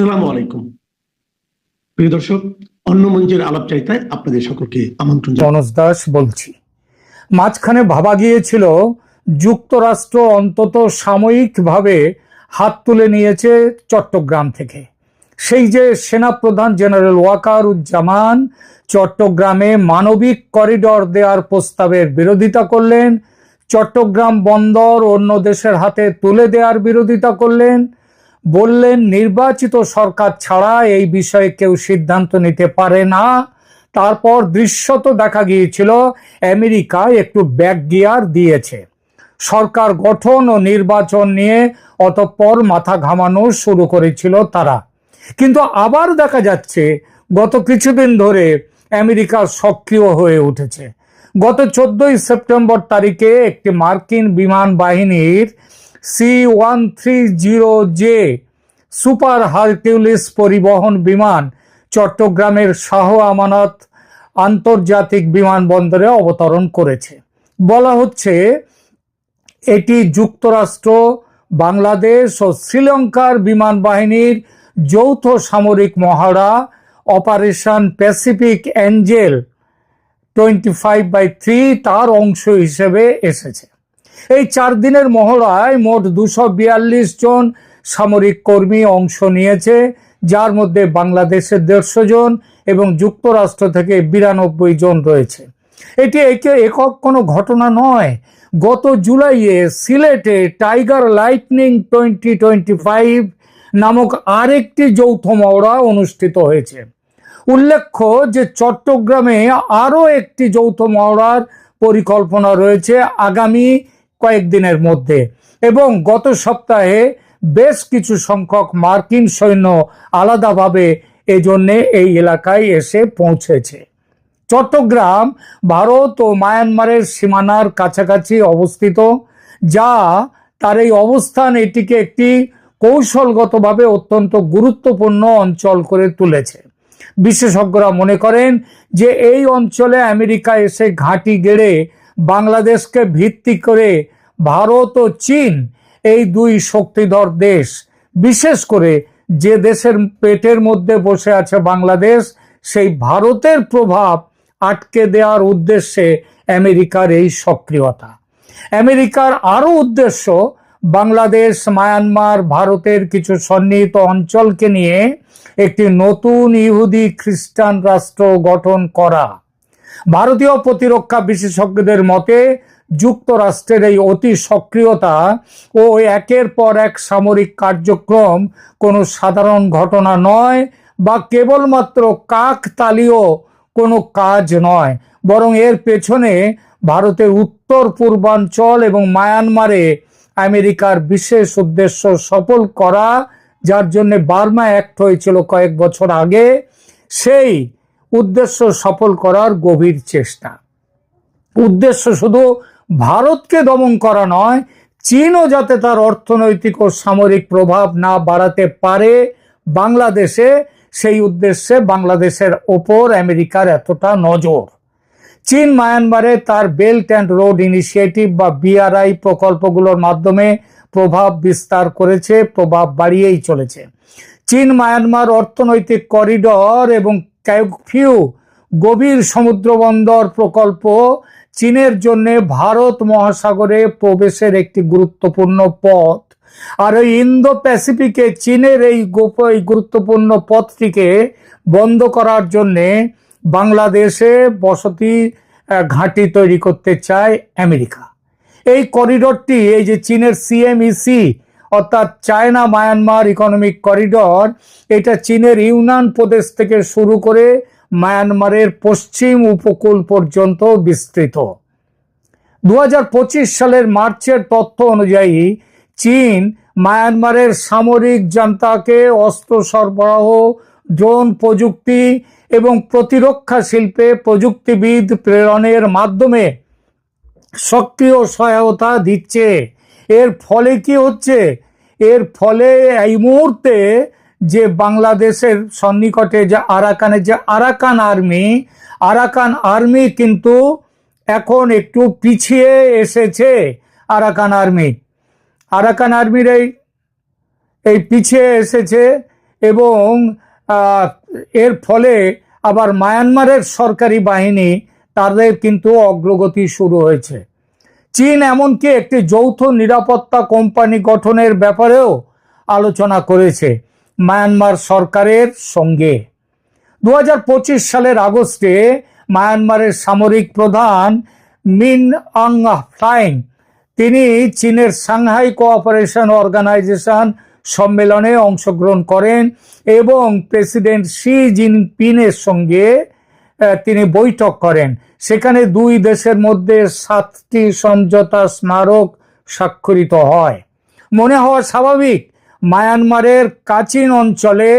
আসসালামু আলাইকুম প্রিয় দর্শক, অন্য মঞ্চের আলাপচারিতায় আপনাদের সকলকে আমন্ত্রণ। মনোজ দাস বলছি। মাঝখানে ভাবা গিয়েছিল যুক্তরাষ্ট্র অন্তত সাময়িকভাবে হাত তুলে নিয়েছে চট্টগ্রাম থেকে। সেই যে সেনাপ্রধান জেনারেল ওয়াকারুজ্জামান চট্টগ্রামে মানবিক করিডর দেওয়ার প্রস্তাবের বিরোধিতা করলেন, চট্টগ্রাম বন্দর অন্য দেশের হাতে তুলে দেওয়ার বিরোধিতা করলেন, বললেন নির্বাচিত সরকার ছাড়া এই বিষয়ে কেউ সিদ্ধান্ত নিতে পারে না। তারপর দৃশ্যত দেখা গিয়েছিল আমেরিকা একটু ব্যাক গিয়ার দিয়েছে, সরকার গঠন ও নির্বাচন নিয়ে অতঃপর মাথা ঘামানো শুরু করেছিল তারা। কিন্তু আবার দেখা যাচ্ছে গত কিছুদিন ধরে আমেরিকা সক্রিয় হয়ে উঠেছে। গত 14ই সেপ্টেম্বর তারিখে একটি মার্কিন বিমান বাহিনীর C-130J সুপার হারকিউলিস পরিবহন বিমান চট্টগ্রামের শাহ আমানত আন্তর্জাতিক বিমানবন্দরে অবতরণ করেছে। বলা হচ্ছে এটি যুক্তরাষ্ট্র, বাংলাদেশ ও শ্রীলঙ্কার বিমান বাহিনীর যৌথ সামরিক মহড়া অপারেশন প্যাসিফিক অ্যাঞ্জেল 25/3 তার অংশ হিসেবে এসেছে। এই 4 দিনের মহড়ায় মোট 242 জন সামরিক কর্মী অংশ নিয়েছে, যার মধ্যে বাংলাদেশের 150 জন এবং যুক্তরাষ্ট্র থেকে 92 জন রয়েছে। এটি একক কোনো ঘটনা নয়। গত জুলাইয়ে সিলেটে টাইগার লাইটনিং 2025 নামক আরেকটি যৌথ মহড়া অনুষ্ঠিত হয়েছে। উল্লেখ্য যে চট্টগ্রামে আরও একটি যৌথ মহড়ার পরিকল্পনা রয়েছে আগামী কয়েকদিনের মধ্যে, এবং গত সপ্তাহে বেশ কিছু সংখ্যক মার্কিন সৈন্য আলাদাভাবে এজন্যে এই এলাকায় এসে পৌঁছেছে। চট্টগ্রাম ভারত ও মায়ানমারের সীমানার কাছাকাছি অবস্থিত, যা তার এই অবস্থান এটিকে একটি কৌশলগতভাবে অত্যন্ত গুরুত্বপূর্ণ অঞ্চল করে তুলেছে। বিশেষজ্ঞরা মনে করেন যে এই অঞ্চলে আমেরিকা এসে ঘাঁটি গেড়ে বাংলাদেশকে ভিত্তি করে ভারত ও চীন, এই দুই শক্তিধর দেশ, বিশেষ করে যে দেশের পেটের মধ্যে বসে আছে বাংলাদেশ, সেই ভারতের প্রভাব আটকে দেওয়ার উদ্দেশ্যে আমেরিকার এই সক্রিয়তা। আমেরিকার আরও উদ্দেশ্য বাংলাদেশ, মায়ানমার, ভারতের কিছু সন্নিহিত অঞ্চলকে নিয়ে একটি নতুন ইহুদি খ্রিস্টান রাষ্ট্র গঠন করা। ভারতীয় প্রতিরক্ষা বিশেষজ্ঞদের মতে যুক্তরাষ্ট্রের এই অতি সক্রিয়তা ও একের পর এক সামরিক কার্যক্রম কোনো সাধারণ ঘটনা নয় বা কেবলমাত্র কাকতালীয় কোনো কাজ নয়, বরং এর পেছনে ভারতের উত্তর পূর্বাঞ্চল এবং মায়ানমারে আমেরিকার বিশেষ উদ্দেশ্য সফল করা, যার জন্য বার্মা অ্যাক্ট হয়েছিল কয়েক বছর আগে, সেই উদ্দেশ্য সফল করার গভীর চেষ্টা। উদ্দেশ্য শুধু ভারতকে দমন করা নয়, চীনও যাতে তার অর্থনৈতিক ও সামরিক প্রভাব না বাড়াতে পারে বাংলাদেশে, সেই উদ্দেশ্যে বাংলাদেশের ওপর আমেরিকার এতটা নজর। চীন মায়ানমারে তার বেল্ট অ্যান্ড রোড ইনিশিয়েটিভ বা BRI প্রকল্পগুলোর মাধ্যমে প্রভাব বিস্তার করেছে, প্রভাব বাড়িয়েই চলেছে। চীন মায়ানমার অর্থনৈতিক করিডর এবং কাইফিউ গভীর সমুদ্র বন্দর প্রকল্প চীনের জন্য ভারত মহাসাগরে প্রবেশের একটি গুরুত্বপূর্ণ পথ। আর ওই ইন্দো প্যাসিফিকে চীনের এই গুরুত্বপূর্ণ পথটিকে বন্ধ করার জন্যে বাংলাদেশে বসতি ঘাঁটি তৈরি করতে চায় আমেরিকা। এই করিডরটি, এই যে চীনের CMEC অর্থাৎ চায়না মায়ানমার ইকোনমিক করিডর, এটা চীনের ইউনান প্রদেশ থেকে শুরু করে মায়ানমারের পশ্চিম উপকূল পর্যন্ত বিস্তৃত। 2025 সালের মার্চের তথ্য অনুযায়ী চীন মায়ানমারের সামরিক জান্তাকে অস্ত্র সরবরাহ, ড্রোন প্রযুক্তি এবং প্রতিরক্ষা শিল্পে প্রযুক্তিবিদ প্রেরণের মাধ্যমে সক্রিয় সহায়তা দিচ্ছে। এর ফলে কি হচ্ছে? এর ফলে এই মুহূর্তে যে বাংলাদেশের সন্নিকটে যে আরাকানের যে আরাকান আর্মি কিন্তু এখন একটু পিছিয়ে এসেছে। আরাকান আর্মির এই পিছিয়ে এসেছে এবং এর ফলে আবার মায়ানমারের সরকারি বাহিনী তাদের কিন্তু অগ্রগতি শুরু হয়েছে। চীন এমনকি একটি যৌথ নিরাপত্তা কোম্পানি গঠনের ব্যাপারেও আলোচনা করেছে মায়ানমার সরকারের সঙ্গে। 2025 সালের আগস্টে মায়ানমারের সামরিক প্রধান মিন অং ফ্লাইং তিনি চীনের সাংহাই কোঅপারেশন অর্গানাইজেশন সম্মেলনে অংশগ্রহণ করেন এবং প্রেসিডেন্ট শি জিনপিংয়ের সঙ্গে তিনি বৈঠক করেন। সেখানে দুই দেশের মধ্যে 7টি সমঝোতা স্মারক স্বাক্ষরিত হয়। মনে হওয়া স্বাভাবিক, মায়ানমারের কাচিন অঞ্চলে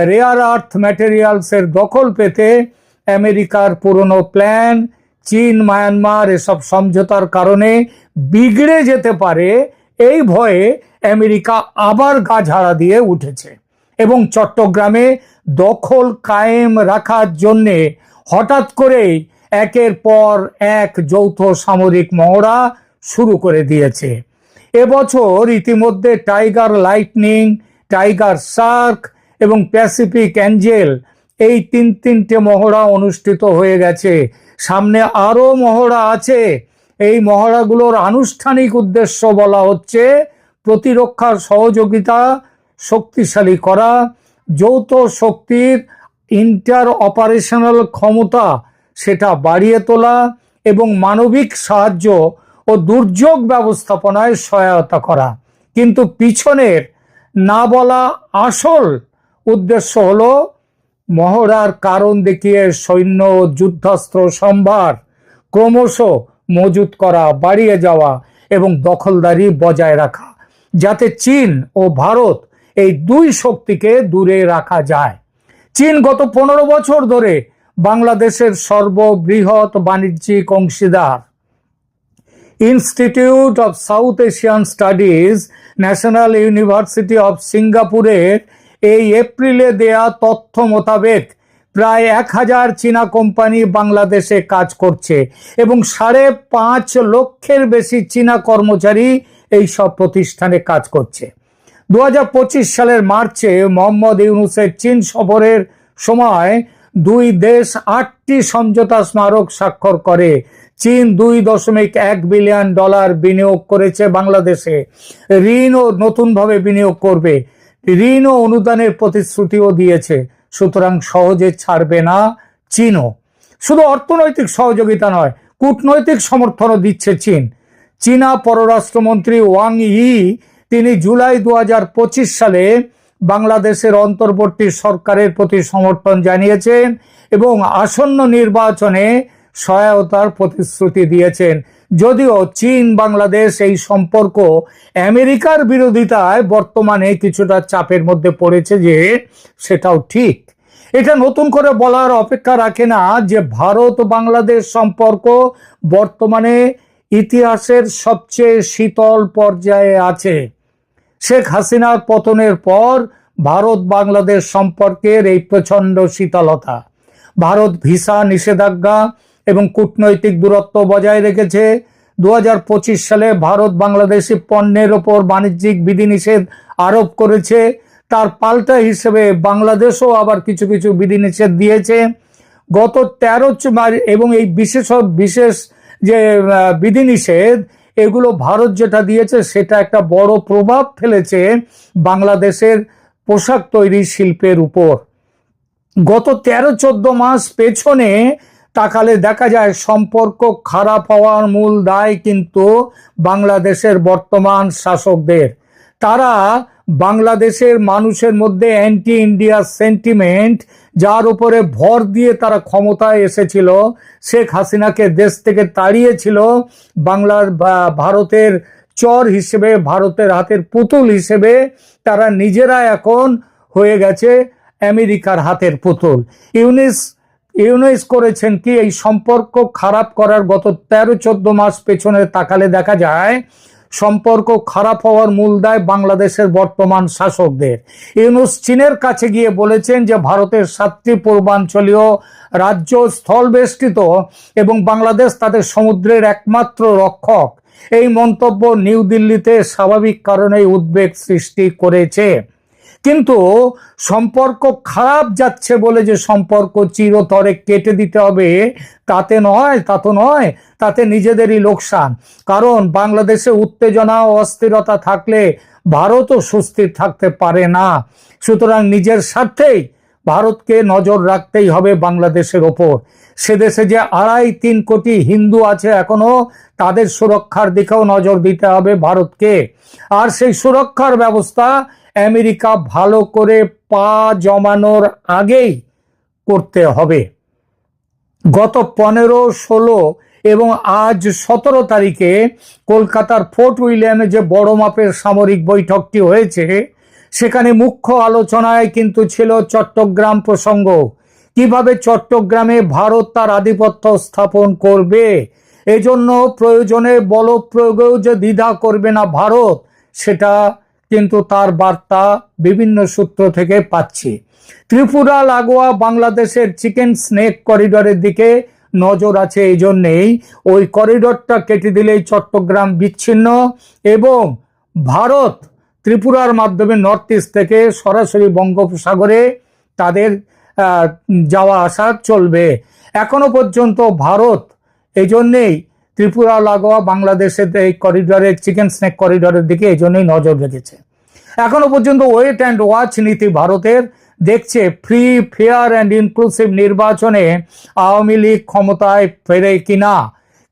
রেয়ার আর্থ ম্যাটেরিয়ালসের দখল পেতে আমেরিকার পুরনো প্ল্যান চীন মায়ানমার এসব সমঝোতার কারণে বিগড়ে যেতে পারে, এই ভয়ে আমেরিকা আবার গা ঝাড়া দিয়ে উঠেছে এবং চট্টগ্রামে দখল কায়েম রাখার জন্যে হঠাৎ করেই একের পর এক যৌথ সামরিক মহড়া শুরু করে দিয়েছে। এবছর ইতিমধ্যে টাইগার লাইটনিং, টাইগার শার্ক এবং প্যাসিফিক অ্যাঞ্জেল এই তিনটে মহড়া অনুষ্ঠিত হয়ে গেছে। সামনে আরো মহড়া আছে। এই মহড়াগুলোর আনুষ্ঠানিক উদ্দেশ্য বলা হচ্ছে প্রতিরক্ষার সহযোগিতা শক্তিশালী করা, যৌথ শক্তির ইন্টার অপারেশনাল ক্ষমতা সেটা বাড়িয়ে তোলা এবং মানবিক সাহায্য ও দুর্যোগ ব্যবস্থাপনায় সহায়তা করা। কিন্তু পিছনের না বলা আসল উদ্দেশ্য হলো মহড়ার কারণ দেখিয়ে সৈন্য যুদ্ধাস্ত্র সম্ভার ক্রমশ মজুত করা, বাড়িয়ে যাওয়া এবং দখলদারি বজায় রাখা, যাতে চীন ও ভারত এই দুই শক্তিকে দূরে রাখা যায়। চীন গত 15 বছর ধরে বাংলাদেশের সর্ববৃহৎ বাণিজ্যিক অংশীদার। Institute of south Asian studies, national university of সিঙ্গাপুরের এই এপ্রিলে দেয়া তথ্য মোতাবেক প্রায় 1000 চীনা কোম্পানি বাংলাদেশে কাজ করছে এবং 5.5 লক্ষের বেশি চীনা কর্মচারী এই সব প্রতিষ্ঠানে কাজ করছে। 2025 সালের মার্চে মোহাম্মদ ইউনূসের চীন সফরের সময় দুই দেশ 8টি সমঝোতা স্মারক স্বাক্ষর করে। চীন $2.1 বিলিয়ন বিনিয়োগ করেছে বাংলাদেশে। ঋণও নতুনভাবে বিনিয়োগ করবে, ঋণ ও অনুদানের প্রতিশ্রুতিও দিয়েছে। সুতরাং সহজে ছাড়বে না চীনও। শুধু অর্থনৈতিক সহযোগিতা নয়, কূটনৈতিক সমর্থনও দিচ্ছে চীন। চীনা পররাষ্ট্রমন্ত্রী ওয়াং ই তিনি জুলাই 2025 সালে বাংলাদেশের অন্তর্বর্তী সরকারের প্রতি সমর্থন জানিয়েছেন এবং আসন্ন নির্বাচনে সহায়তার প্রতিশ্রুতি দিয়েছেন। যদিও চীন বাংলাদেশ এই সম্পর্ক আমেরিকার বিরোধিতায় বর্তমানে কিছুটা চাপের মধ্যে পড়েছে, যে সেটাও ঠিক। এটা নতুন করে বলার অপেক্ষা রাখে না যে ভারত বাংলাদেশ সম্পর্ক বর্তমানে ইতিহাসের সবচেয়ে শীতল পর্যায়ে আছে। শেখ হাসিনার পতনের পর ভারত বাংলাদেশ সম্পর্কের এই প্রচন্ড শীতলতা। ভারত ভিসা নিষেধাজ্ঞা এবং কূটনৈতিক দূরত্ব বজায় রেখেছে। 2025 সালে ভারত বাংলাদেশি পণ্যের ওপর বাণিজ্যিক বিধিনিষেধ আরোপ করেছে। তার পাল্টা হিসেবে বাংলাদেশও আবার কিছু কিছু বিধিনিষেধ দিয়েছে। গত 13 এবং এই বিশেষ যে বিধিনিষেধ, এগুলো ভারত যেটা দিয়েছে সেটা একটা বড় প্রভাব ফেলেছে বাংলাদেশের পোশাক তৈরি শিল্পের উপর। গত 13-14 মাস পেছনে তাকালে দেখা যায় সম্পর্ক খারাপ হওয়ার মূল দায় কিন্তু বাংলাদেশের বর্তমান শাসকদের। তারা বাংলাদেশের মানুষের মধ্যে অ্যান্টি ইন্ডিয়া সেন্টিমেন্ট, যার উপরে ভর দিয়ে তারা ক্ষমতায় এসেছিল, শেখ হাসিনাকে দেশ থেকে তাড়িয়েছিল, ভারতের চর হিসেবে, ভারতের হাতের পুতুল হিসেবে তারা নিজেরা এখন হয়ে গেছে আমেরিকার হাতের পুতুল। ইউনুস করেছেন কি, এই সম্পর্ক খারাপ করার গত 13-14 মাস পেছনে তাকালে দেখা যায় সম্পর্ক খারাপ হওয়ার মূল দায় বাংলাদেশের বর্তমান শাসকদের। ইউনুস চীনের কাছে গিয়ে বলেছেন যে ভারতের 7টি পূর্বাঞ্চলীয় রাজ্য স্থলবেষ্টিত এবং বাংলাদেশ তাদের সমুদ্রের একমাত্র রক্ষক। এই মন্তব্য নিউ দিল্লিতে স্বাভাবিক কারণেই উদ্বেগ সৃষ্টি করেছে। কিন্তু সম্পর্ক খারাপ যাচ্ছে বলে যে সম্পর্ক চিরতরে কেটে দিতে হবে তা তো নয়, তাতে নিজেদেরই লোকসান। কারণ বাংলাদেশে উত্তেজনা ও অস্থিরতা থাকলে ভারতও সুস্থির থাকতে পারে না। সুতরাং নিজের স্বার্থেই ভারতকে নজর রাখতেই হবে বাংলাদেশের ওপর। সে দেশে যে 2.5-3 কোটি হিন্দু আছে এখনো, তাদের সুরক্ষার দিকেও নজর দিতে হবে ভারতকে। আর সেই সুরক্ষার ব্যবস্থা আমেরিকা ভালো করে পা জমানোর আগেই করতে হবে। গত 15, 16 এবং আজ 17 তারিখে কলকাতার ফোর্ট উইলিয়ামে যে বড় মাপের সামরিক বৈঠকটি হয়েছে, সেখানে মুখ্য আলোচনায় কিন্তু ছিল চট্টগ্রাম প্রসঙ্গ। কিভাবে চট্টগ্রামে ভারত তার আধিপত্য স্থাপন করবে, এজন্য প্রয়োজনে বল প্রয়োগেও যে দ্বিধা করবে না ভারত, সেটা কিন্তু তার বার্তা বিভিন্ন সূত্র থেকে পাচ্ছি। ত্রিপুরা লাগোয়া বাংলাদেশের চিকেন স্নেক করিডরের দিকে নজর আছে। এই জন্যেই ওই করিডরটা কেটে দিলেই চট্টগ্রাম বিচ্ছিন্ন এবং ভারত ত্রিপুরার মাধ্যমে নর্থ ইস্ট থেকে সরাসরি বঙ্গোপসাগরে তাদের যাওয়া আসা চলবে। এখনো পর্যন্ত ভারত এই জন্যেই ত্রিপুরা লাগোয়া বাংলাদেশের এই করিডরের চিকেন স্নেক করিডরের দিকে এই জন্যই নজর রেখেছে। এখনো পর্যন্ত ওয়েট অ্যান্ড ওয়াচ নীতি ভারতের, দেখছে ফ্রি, ফেয়ার অ্যান্ড ইনক্লুসিভ নির্বাচনে আওয়ামী লীগ ক্ষমতায় ফেরে কিনা।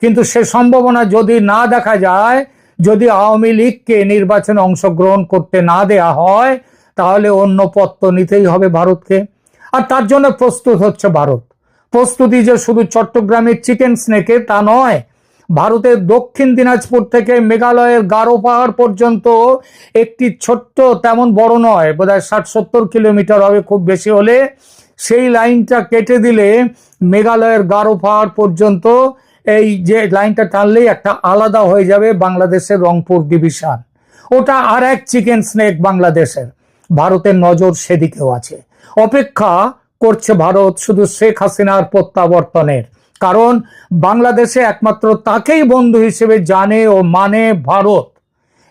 কিন্তু সে সম্ভাবনা যদি না দেখা যায়, যদি আওয়ামী লীগকে নির্বাচনে অংশগ্রহণ করতে না দেয়া হয়, তাহলে অন্য পথ তো নিতেই হবে ভারতকে। আর তার জন্য প্রস্তুত হচ্ছে ভারত। প্রস্তুতি যে শুধু চট্টগ্রামের চিকেন স্নেকে তা নয়, ভারতের দক্ষিণ দিনাজপুর থেকে মেঘালয়ের গারো পাহাড় পর্যন্ত একটি ছোট্ট, তেমন বড় নয়, বোধহয় 60-70 কিলোমিটার হবে খুব বেশি হলে, সেই লাইনটা কেটে দিলে মেঘালয়ের গারো পাহাড় পর্যন্ত এই যে লাইনটা টানলেই একটা আলাদা হয়ে যাবে বাংলাদেশের রংপুর ডিভিশন। ওটা আর এক চিকেন স্নেক বাংলাদেশের। ভারতের নজর সেদিকেও আছে। অপেক্ষা করছে ভারত শুধু শেখ হাসিনার প্রত্যাবর্তনের। কারণ বাংলাদেশে একমাত্র তাকেই বন্ধু হিসেবে জানে ও মানে ভারত।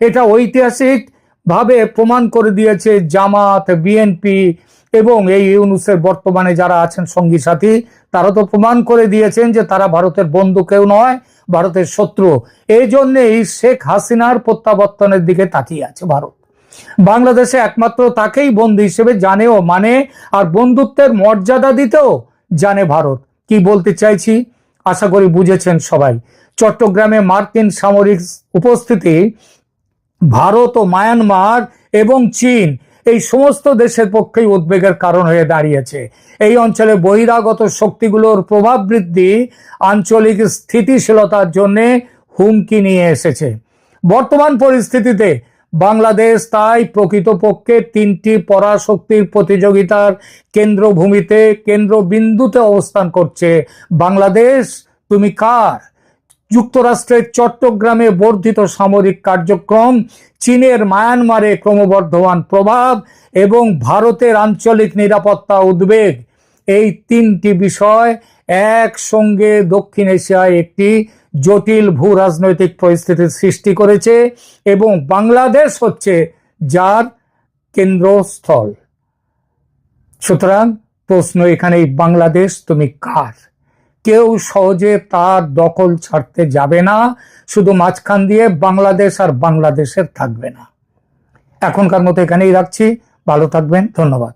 এটা ঐতিহাসিক ভাবে প্রমাণ করে দিয়েছে জামাত, বিএনপি এবং এই ইউনূসের বর্তমানে যারা আছেন সঙ্গী সাথী, তারা তো প্রমাণ করে দিয়েছেন যে তারা ভারতের বন্ধু কেউ নয়, ভারতের শত্রু। এই জন্যেই শেখ হাসিনার প্রত্যাবর্তনের দিকে তাকিয়ে আছে ভারত। বাংলাদেশে একমাত্র তাকেই বন্ধু হিসেবে জানে ও মানে, আর বন্ধুত্বের মর্যাদা দিতেও জানে ভারত। কি বলতে চাইছি আশা করি বুঝেছেন সবাই। চট্টগ্রামে মার্কিন সামরিক উপস্থিতি ভারত ও মায়ানমার এবং চীন, এই সমস্ত দেশের পক্ষেই উদ্বেগের কারণ হয়ে দাঁড়িয়েছে। এই অঞ্চলে বহিরাগত শক্তিগুলোর প্রভাব বৃদ্ধি আঞ্চলিক স্থিতিশীলতার জন্য হুমকি নিয়ে এসেছে। বর্তমান পরিস্থিতিতে বাংলাদেশ তাই প্রকৃতপক্ষে 3টি পরাশক্তির প্রতিযোগিতার কেন্দ্রভূমিতে, কেন্দ্রবিন্দুতে অবস্থান করছে। বাংলাদেশ, তুমি কার? যুক্তরাষ্ট্রের চট্টগ্রামে বর্ধিত সামরিক কার্যক্রম, চীনের মায়ানমারে ক্রমবর্ধমান প্রভাব এবং ভারতের আঞ্চলিক নিরাপত্তা উদ্বেগ, এই 3টি বিষয় একসঙ্গে দক্ষিণ এশিয়ায় একটি জটিল ভূ রাজনৈতিক পরিস্থিতির সৃষ্টি করেছে এবং বাংলাদেশ হচ্ছে যার কেন্দ্রস্থল। সুতরাং প্রশ্ন এখানেই, বাংলাদেশ তুমি কার? কেউ সহজে তার দখল ছাড়তে যাবে না। শুধু মাঝখান দিয়ে বাংলাদেশ আর বাংলাদেশের থাকবে না। এখনকার মতো এখানেই রাখছি। ভালো থাকবেন। ধন্যবাদ।